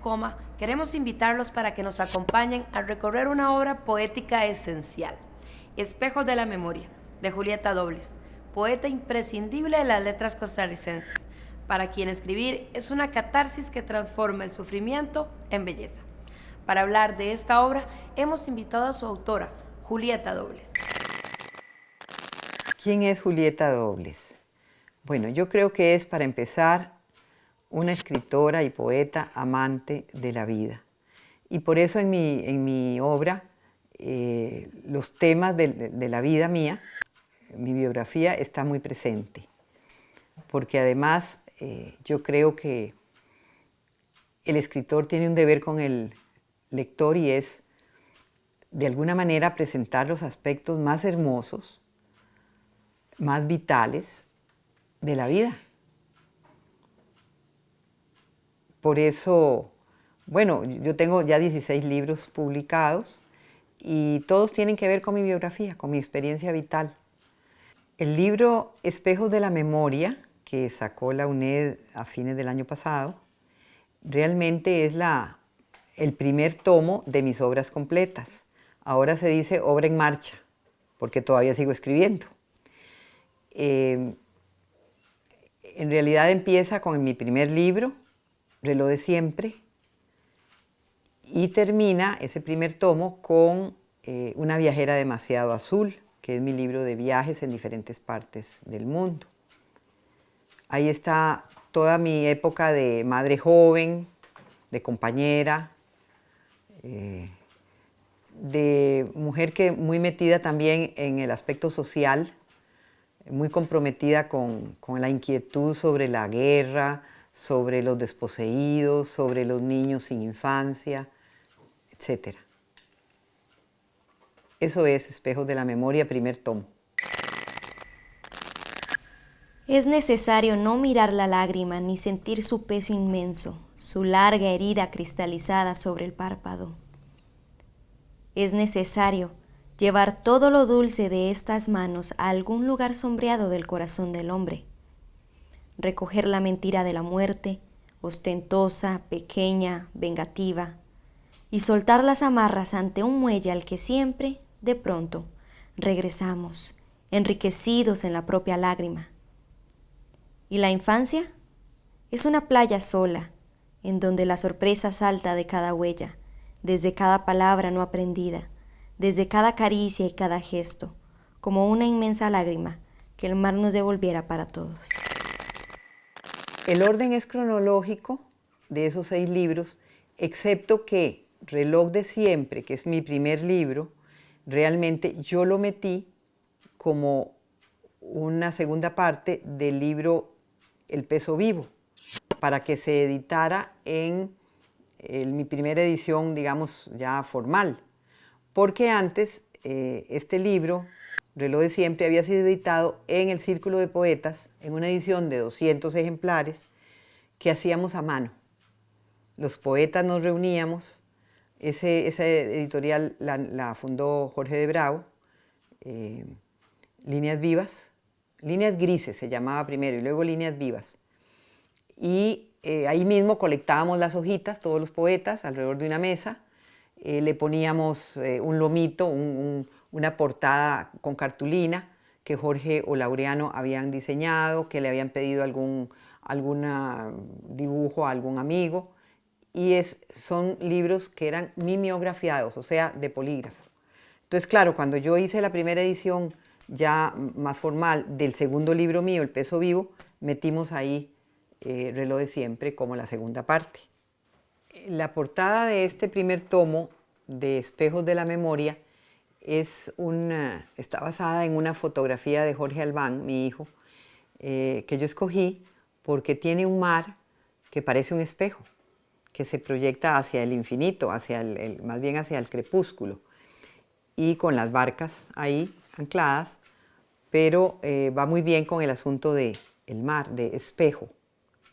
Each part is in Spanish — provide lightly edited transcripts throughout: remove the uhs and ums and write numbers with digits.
Coma, queremos invitarlos para que nos acompañen a recorrer una obra poética esencial, Espejos de la Memoria, de Julieta Dobles, poeta imprescindible de las letras costarricenses, para quien escribir es una catarsis que transforma el sufrimiento en belleza. Para hablar de esta obra, hemos invitado a su autora, Julieta Dobles. ¿Quién es Julieta Dobles? Bueno, yo creo que es, para empezar, una escritora y poeta amante de la vida. Y por eso en mi obra, los temas de la vida mía, mi biografía, está muy presente. Porque además yo creo que el escritor tiene un deber con el lector y es, de alguna manera, presentar los aspectos más hermosos, más vitales de la vida. Por eso, bueno, yo tengo ya 16 libros publicados y todos tienen que ver con mi biografía, con mi experiencia vital. El libro Espejos de la Memoria, que sacó la UNED a fines del año pasado, realmente es el primer tomo de mis obras completas. Ahora se dice obra en marcha, porque todavía sigo escribiendo. En realidad empieza con mi primer libro, Reloj de Siempre, y termina ese primer tomo con Una viajera demasiado azul, que es mi libro de viajes en diferentes partes del mundo. Ahí está toda mi época de madre joven, de compañera, de mujer que muy metida también en el aspecto social, muy comprometida con la inquietud sobre la guerra, sobre los desposeídos, sobre los niños sin infancia, etc. Eso es Espejos de la Memoria, primer tomo. Es necesario no mirar la lágrima ni sentir su peso inmenso, su larga herida cristalizada sobre el párpado. Es necesario llevar todo lo dulce de estas manos a algún lugar sombreado del corazón del hombre. Recoger la mentira de la muerte, ostentosa, pequeña, vengativa, y soltar las amarras ante un muelle al que siempre, de pronto, regresamos, enriquecidos en la propia lágrima. ¿Y la infancia? Es una playa sola, en donde la sorpresa salta de cada huella, desde cada palabra no aprendida, desde cada caricia y cada gesto, como una inmensa lágrima que el mar nos devolviera para todos. El orden es cronológico de esos 6 libros, excepto que Reloj de Siempre, que es mi primer libro, realmente yo lo metí como una segunda parte del libro El Peso Vivo, para que se editara en mi primera edición, digamos, ya formal. Porque antes este libro, Reloj de Siempre, había sido editado en el Círculo de Poetas, en una edición de 200 ejemplares que hacíamos a mano. Los poetas nos reuníamos, esa editorial la fundó Jorge de Bravo, Líneas Vivas, Líneas Grises se llamaba primero y luego Líneas Vivas. Y ahí mismo colectábamos las hojitas, todos los poetas, alrededor de una mesa, le poníamos un lomito, una portada con cartulina que Jorge o Laureano habían diseñado, que le habían pedido algún dibujo a algún amigo, y son libros que eran mimeografiados, o sea, de polígrafo. Entonces, claro, cuando yo hice la primera edición ya más formal del segundo libro mío, El Peso Vivo, metimos ahí Reloj de Siempre como la segunda parte. La portada de este primer tomo de Espejos de la Memoria está basada en una fotografía de Jorge Albán, mi hijo, que yo escogí porque tiene un mar que parece un espejo, que se proyecta hacia el infinito, más bien hacia el crepúsculo, y con las barcas ahí ancladas, pero va muy bien con el asunto del mar, de espejo,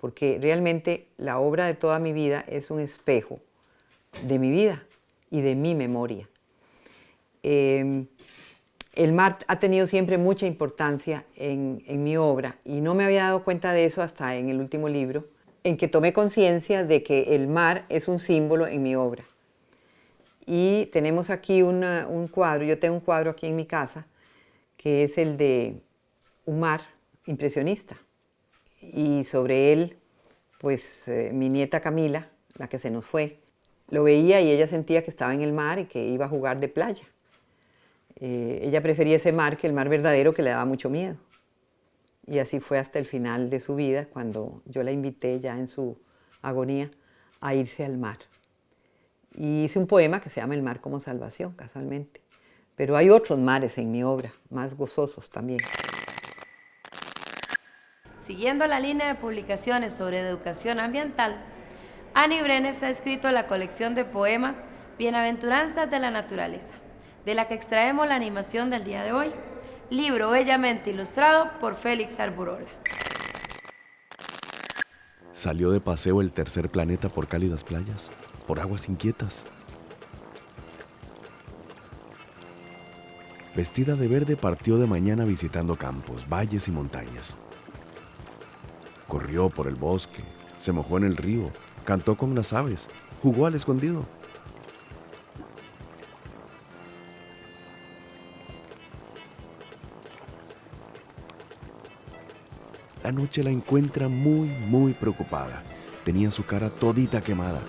porque realmente la obra de toda mi vida es un espejo de mi vida y de mi memoria. El mar ha tenido siempre mucha importancia en mi obra y no me había dado cuenta de eso hasta en el último libro, en que tomé conciencia de que el mar es un símbolo en mi obra. Y tenemos aquí un cuadro, yo tengo un cuadro aquí en mi casa, que es el de un mar impresionista. Y sobre él, pues mi nieta Camila, la que se nos fue, lo veía y ella sentía que estaba en el mar y que iba a jugar de playa. Ella prefería ese mar que el mar verdadero, que le daba mucho miedo. Y así fue hasta el final de su vida, cuando yo la invité ya en su agonía a irse al mar. Y hice un poema que se llama El mar como salvación, casualmente. Pero hay otros mares en mi obra, más gozosos también. Siguiendo la línea de publicaciones sobre educación ambiental, Annie Brenes ha escrito la colección de poemas Bienaventuranzas de la Naturaleza, de la que extraemos la animación del día de hoy, libro bellamente ilustrado por Félix Arburola. Salió de paseo el tercer planeta por cálidas playas, por aguas inquietas. Vestida de verde, partió de mañana visitando campos, valles y montañas. Corrió por el bosque, se mojó en el río, cantó con las aves, jugó al escondido. La noche la encuentra muy preocupada. Tenía su cara todita quemada.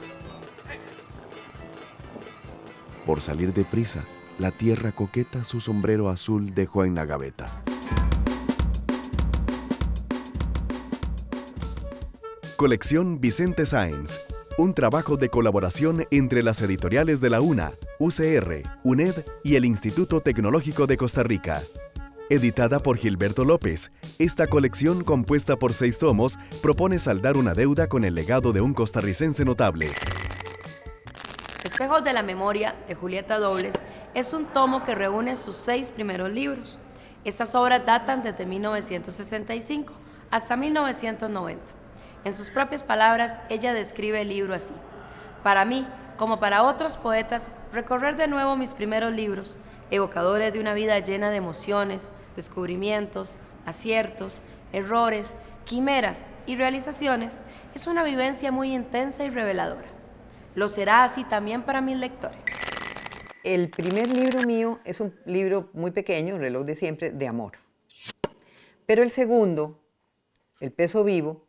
Por salir deprisa, la tierra coqueta su sombrero azul dejó en la gaveta. Colección Vicente Sáenz, un trabajo de colaboración entre las editoriales de la UNA, UCR, UNED y el Instituto Tecnológico de Costa Rica. Editada por Gilberto López, esta colección, compuesta por 6 tomos, propone saldar una deuda con el legado de un costarricense notable. Espejos de la Memoria, de Julieta Dobles, es un tomo que reúne sus 6 primeros libros. Estas obras datan desde 1965 hasta 1990. En sus propias palabras, ella describe el libro así: para mí, como para otros poetas, recorrer de nuevo mis primeros libros, evocadores de una vida llena de emociones, descubrimientos, aciertos, errores, quimeras y realizaciones, es una vivencia muy intensa y reveladora. Lo será así también para mis lectores. El primer libro mío es un libro muy pequeño, un reloj de siempre, de amor. Pero el segundo, El peso vivo,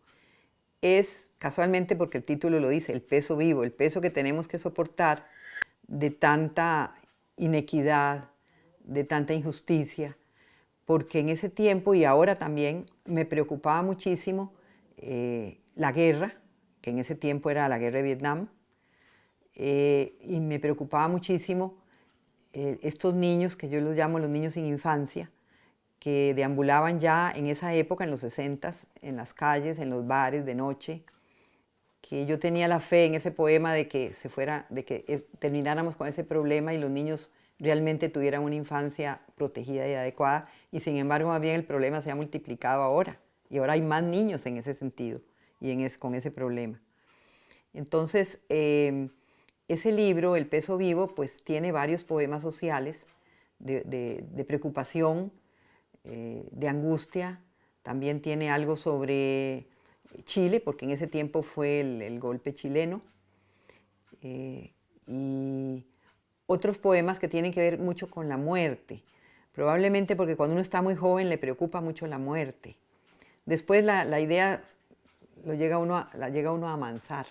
es, casualmente porque el título lo dice, el peso vivo, el peso que tenemos que soportar de tanta inequidad, de tanta injusticia, porque en ese tiempo y ahora también me preocupaba muchísimo la guerra, que en ese tiempo era la guerra de Vietnam, y me preocupaba muchísimo estos niños, que yo los llamo los niños sin infancia, que deambulaban ya en esa época, en los 60s, en las calles, en los bares de noche, que yo tenía la fe en ese poema de que termináramos con ese problema y los niños realmente tuvieran una infancia protegida y adecuada, y sin embargo más bien el problema se ha multiplicado ahora, y ahora hay más niños en ese sentido y con ese problema. Entonces, ese libro, El peso vivo, pues tiene varios poemas sociales de preocupación, de angustia. También tiene algo sobre Chile, porque en ese tiempo fue el golpe chileno. Y otros poemas que tienen que ver mucho con la muerte, probablemente porque cuando uno está muy joven le preocupa mucho la muerte. Después la idea la llega uno a amansar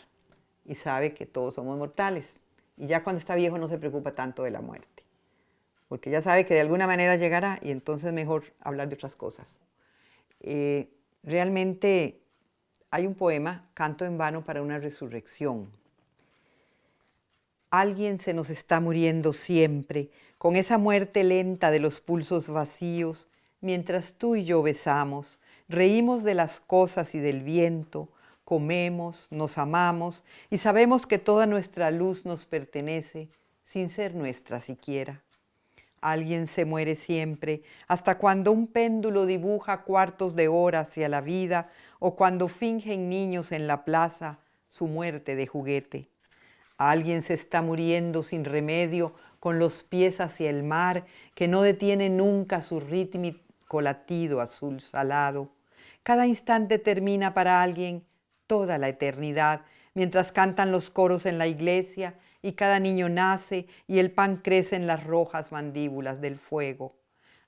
y sabe que todos somos mortales. Y ya cuando está viejo no se preocupa tanto de la muerte, porque ya sabe que de alguna manera llegará y entonces mejor hablar de otras cosas. Realmente hay un poema, Canto en vano para una resurrección. Alguien se nos está muriendo siempre, con esa muerte lenta de los pulsos vacíos, mientras tú y yo besamos, reímos de las cosas y del viento, comemos, nos amamos y sabemos que toda nuestra luz nos pertenece, sin ser nuestra siquiera. Alguien se muere siempre, hasta cuando un péndulo dibuja cuartos de hora hacia la vida o cuando fingen niños en la plaza su muerte de juguete. Alguien se está muriendo sin remedio, con los pies hacia el mar, que no detiene nunca su rítmico latido azul salado. Cada instante termina para alguien toda la eternidad, mientras cantan los coros en la iglesia y cada niño nace y el pan crece en las rojas mandíbulas del fuego.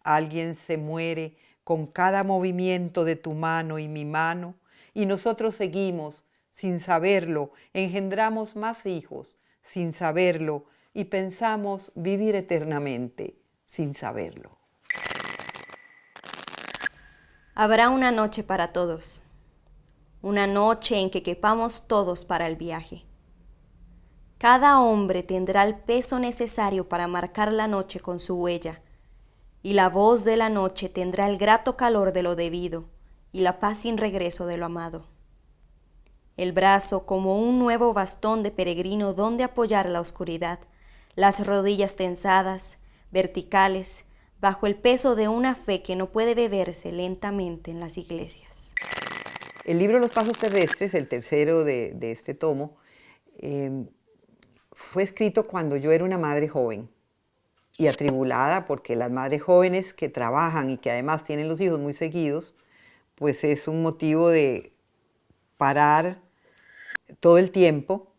Alguien se muere con cada movimiento de tu mano y mi mano, y nosotros seguimos sin saberlo, engendramos más hijos sin saberlo y pensamos vivir eternamente sin saberlo. Habrá una noche para todos, una noche en que quepamos todos para el viaje. Cada hombre tendrá el peso necesario para marcar la noche con su huella, y la voz de la noche tendrá el grato calor de lo debido y la paz sin regreso de lo amado. El brazo como un nuevo bastón de peregrino donde apoyar la oscuridad, las rodillas tensadas, verticales, bajo el peso de una fe que no puede beberse lentamente en las iglesias. El libro Los Pasos Terrestres, el tercero de este tomo, fue escrito cuando yo era una madre joven y atribulada, porque las madres jóvenes que trabajan y que además tienen los hijos muy seguidos, pues es un motivo de parar todo el tiempo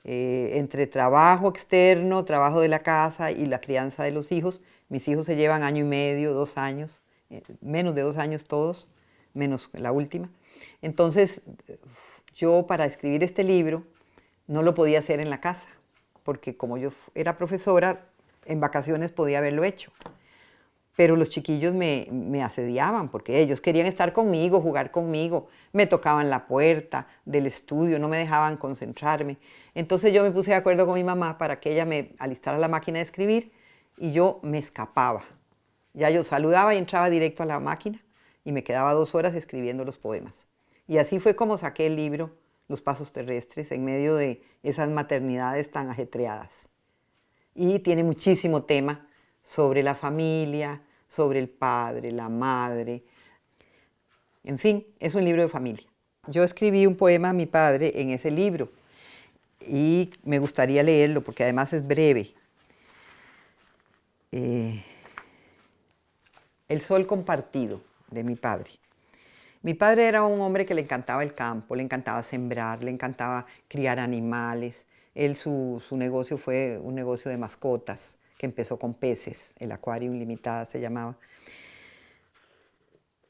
entre trabajo externo, trabajo de la casa y la crianza de los hijos. Mis hijos se llevan 1 año y medio, 2 años, menos de 2 años todos, menos la última. Entonces, yo para escribir este libro no lo podía hacer en la casa, porque como yo era profesora, en vacaciones podía haberlo hecho. Pero los chiquillos me asediaban porque ellos querían estar conmigo, jugar conmigo, me tocaban la puerta del estudio, no me dejaban concentrarme. Entonces yo me puse de acuerdo con mi mamá para que ella me alistara la máquina de escribir y yo me escapaba. Ya yo saludaba y entraba directo a la máquina y me quedaba 2 horas escribiendo los poemas. Y así fue como saqué el libro Los Pasos Terrestres en medio de esas maternidades tan ajetreadas. Y tiene muchísimo tema sobre la familia, sobre el padre, la madre. En fin, es un libro de familia. Yo escribí un poema a mi padre en ese libro y me gustaría leerlo porque además es breve. El sol compartido, de mi padre. Mi padre era un hombre que le encantaba el campo, le encantaba sembrar, le encantaba criar animales. Él, su negocio fue un negocio de mascotas, que empezó con peces, el Aquarium Limitada se llamaba.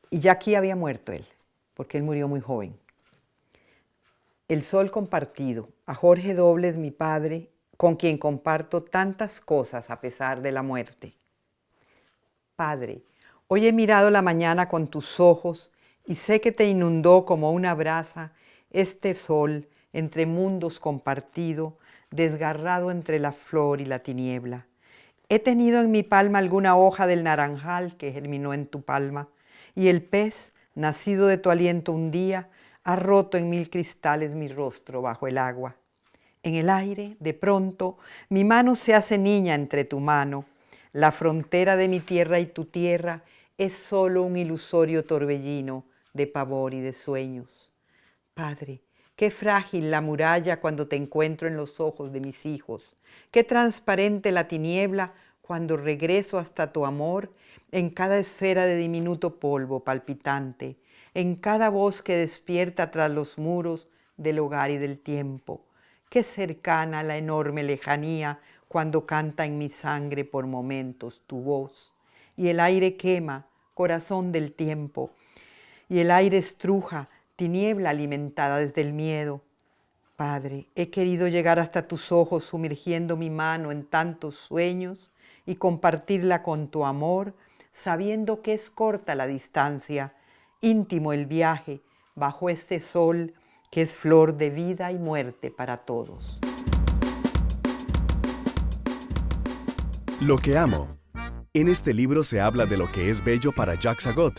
Y ya aquí había muerto él, porque él murió muy joven. El sol compartido, a Jorge Dobles, mi padre, con quien comparto tantas cosas a pesar de la muerte. Padre, hoy he mirado la mañana con tus ojos y sé que te inundó como una brasa este sol entre mundos compartido, desgarrado entre la flor y la tiniebla. He tenido en mi palma alguna hoja del naranjal que germinó en tu palma, y el pez, nacido de tu aliento un día, ha roto en 1000 cristales mi rostro bajo el agua. En el aire, de pronto, mi mano se hace niña entre tu mano. La frontera de mi tierra y tu tierra es solo un ilusorio torbellino de pavor y de sueños. Padre, qué frágil la muralla cuando te encuentro en los ojos de mis hijos. Qué transparente la tiniebla cuando regreso hasta tu amor en cada esfera de diminuto polvo palpitante, en cada voz que despierta tras los muros del hogar y del tiempo. Qué cercana la enorme lejanía cuando canta en mi sangre por momentos tu voz. Y el aire quema, corazón del tiempo, y el aire estruja, tiniebla alimentada desde el miedo. Padre, he querido llegar hasta tus ojos sumergiendo mi mano en tantos sueños y compartirla con tu amor, sabiendo que es corta la distancia, íntimo el viaje, bajo este sol que es flor de vida y muerte para todos. Lo que amo. En este libro se habla de lo que es bello para Jacques Sagot,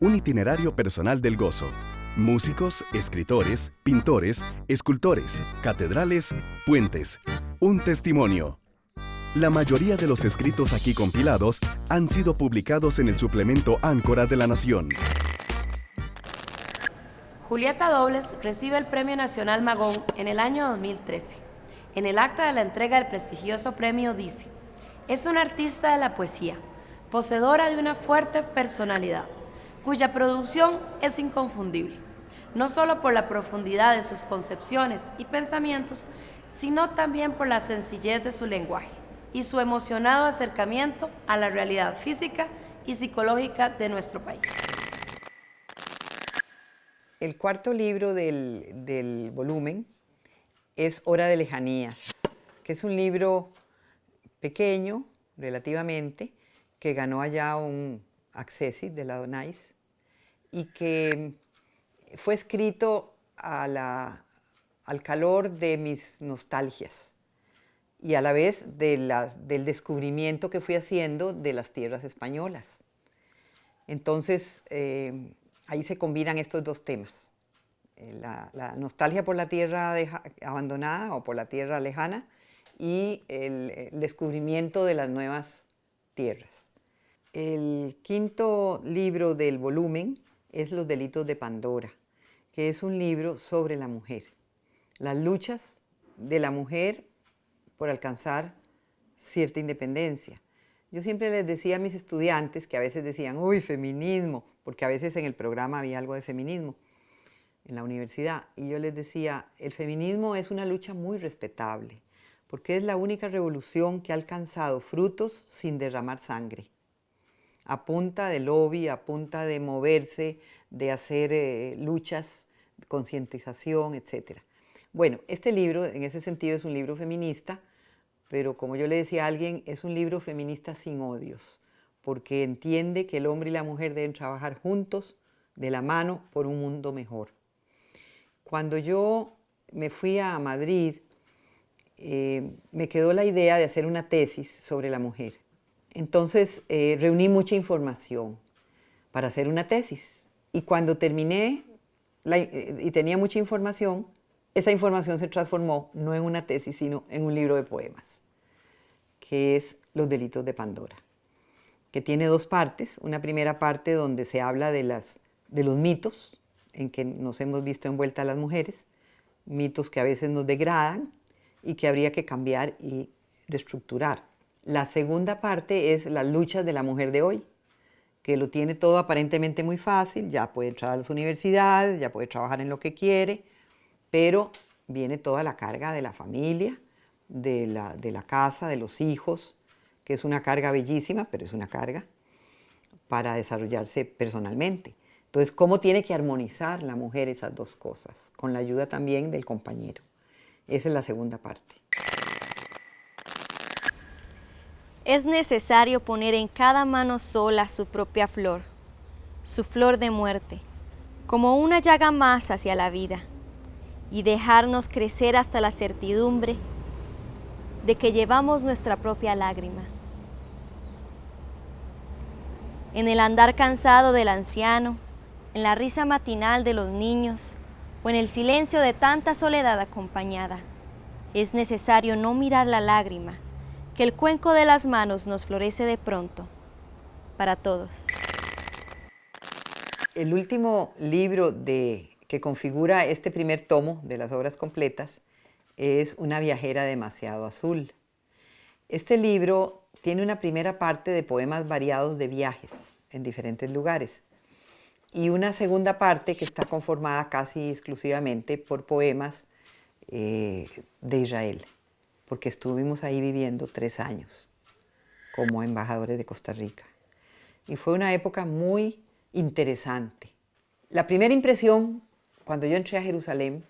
un itinerario personal del gozo. Músicos, escritores, pintores, escultores, catedrales, puentes. Un testimonio. La mayoría de los escritos aquí compilados han sido publicados en el suplemento Áncora de La Nación. Julieta Dobles recibe el Premio Nacional Magón en el año 2013. En el acta de la entrega del prestigioso premio dice: es una artista de la poesía, poseedora de una fuerte personalidad, cuya producción es inconfundible. no solo por la profundidad de sus concepciones y pensamientos, sino también por la sencillez de su lenguaje y su emocionado acercamiento a la realidad física y psicológica de nuestro país. El cuarto libro del volumen es Hora de Lejanías, que es un libro pequeño, relativamente, que ganó allá un Accessit de la Donais y que fue escrito al calor de mis nostalgias y a la vez del descubrimiento que fui haciendo de las tierras españolas. Entonces, ahí se combinan estos dos temas, la nostalgia por la tierra abandonada o por la tierra lejana y el descubrimiento de las nuevas tierras. El quinto libro del volumen es Los delitos de Pandora, que es un libro sobre la mujer, las luchas de la mujer por alcanzar cierta independencia. Yo siempre les decía a mis estudiantes que a veces decían, uy, feminismo, porque a veces en el programa había algo de feminismo en la universidad, y yo les decía, el feminismo es una lucha muy respetable, porque es la única revolución que ha alcanzado frutos sin derramar sangre, a punta de lobby, a punta de moverse, de hacer luchas, concientización, etc. Bueno, este libro, en ese sentido, es un libro feminista, pero como yo le decía a alguien, es un libro feminista sin odios, porque entiende que el hombre y la mujer deben trabajar juntos, de la mano, por un mundo mejor. Cuando yo me fui a Madrid, me quedó la idea de hacer una tesis sobre la mujer. Entonces reuní mucha información para hacer una tesis. Y cuando terminé y tenía mucha información, esa información se transformó no en una tesis, sino en un libro de poemas, que es Los delitos de Pandora, que tiene dos partes. Una primera parte donde se habla de los mitos en que nos hemos visto envueltas las mujeres, mitos que a veces nos degradan y que habría que cambiar y reestructurar. La segunda parte es las luchas de la mujer de hoy, que lo tiene todo aparentemente muy fácil, ya puede entrar a las universidades, ya puede trabajar en lo que quiere, pero viene toda la carga de la familia, de la casa, de los hijos, que es una carga bellísima, pero es una carga para desarrollarse personalmente. Entonces, ¿cómo tiene que armonizar la mujer esas dos cosas? Con la ayuda también del compañero. Esa es la segunda parte. Es necesario poner en cada mano sola su propia flor, su flor de muerte, como una llaga más hacia la vida, y dejarnos crecer hasta la certidumbre de que llevamos nuestra propia lágrima. En el andar cansado del anciano, en la risa matinal de los niños, o en el silencio de tanta soledad acompañada, es necesario no mirar la lágrima, que el cuenco de las manos nos florece de pronto, para todos. El último libro que configura este primer tomo de las obras completas es Una viajera demasiado azul. Este libro tiene una primera parte de poemas variados de viajes en diferentes lugares y una segunda parte que está conformada casi exclusivamente por poemas de Israel, porque estuvimos ahí viviendo 3 años como embajadores de Costa Rica. Y fue una época muy interesante. La primera impresión, cuando yo entré a Jerusalén,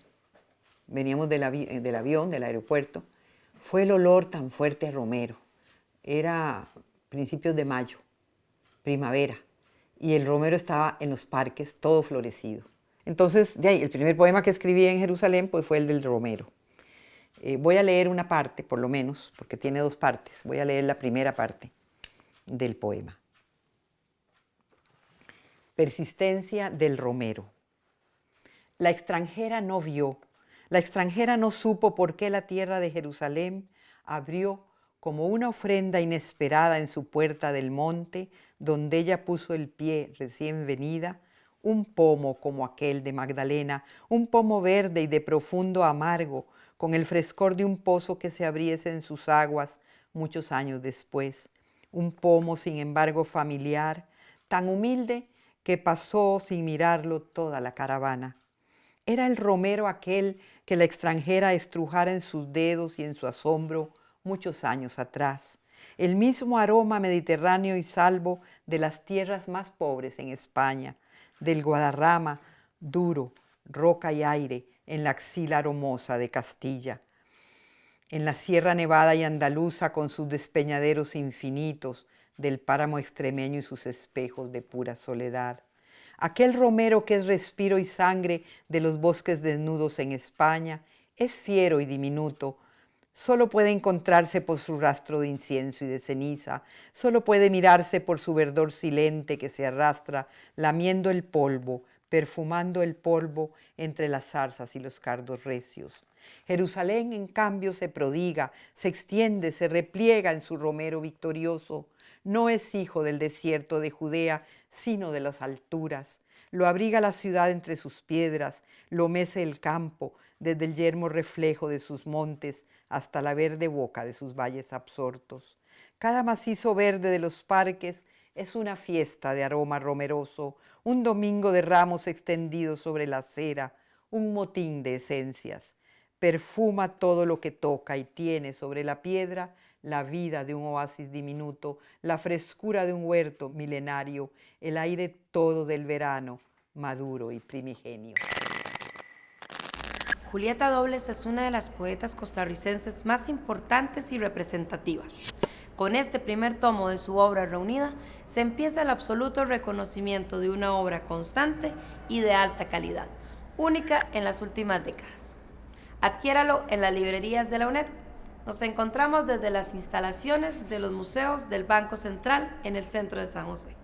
veníamos del avión, del aeropuerto, fue el olor tan fuerte a romero. Era principios de mayo, primavera, y el romero estaba en los parques, todo florecido. Entonces, de ahí, el primer poema que escribí en Jerusalén pues, fue el del romero. Voy a leer una parte, por lo menos, porque tiene 2 partes. Voy a leer la primera parte del poema. Persistencia del romero. La extranjera no vio, la extranjera no supo por qué la tierra de Jerusalén abrió como una ofrenda inesperada en su puerta del monte, donde ella puso el pie recién venida, un pomo como aquel de Magdalena, un pomo verde y de profundo amargo, con el frescor de un pozo que se abriese en sus aguas muchos años después. Un pomo, sin embargo, familiar, tan humilde que pasó sin mirarlo toda la caravana. Era el romero aquel que la extranjera estrujara en sus dedos y en su asombro muchos años atrás. El mismo aroma mediterráneo y salvo de las tierras más pobres en España, del Guadarrama, duro, roca y aire, en la axila aromosa de Castilla. En la Sierra Nevada y Andaluza con sus despeñaderos infinitos, del páramo extremeño y sus espejos de pura soledad. Aquel romero que es respiro y sangre de los bosques desnudos en España, es fiero y diminuto, solo puede encontrarse por su rastro de incienso y de ceniza, solo puede mirarse por su verdor silente que se arrastra, lamiendo el polvo, perfumando el polvo entre las zarzas y los cardos recios. Jerusalén, en cambio, se prodiga, se extiende, se repliega en su romero victorioso. No es hijo del desierto de Judea, sino de las alturas. Lo abriga la ciudad entre sus piedras, lo mece el campo, desde el yermo reflejo de sus montes hasta la verde boca de sus valles absortos. Cada macizo verde de los parques es una fiesta de aroma romeroso, un domingo de ramos extendidos sobre la acera, un motín de esencias. Perfuma todo lo que toca y tiene sobre la piedra la vida de un oasis diminuto, la frescura de un huerto milenario, el aire todo del verano, maduro y primigenio. Julieta Dobles es una de las poetas costarricenses más importantes y representativas. Con este primer tomo de su obra reunida, se empieza el absoluto reconocimiento de una obra constante y de alta calidad, única en las últimas décadas. Adquiéralo en las librerías de la UNED. Nos encontramos desde las instalaciones de los museos del Banco Central en el centro de San José.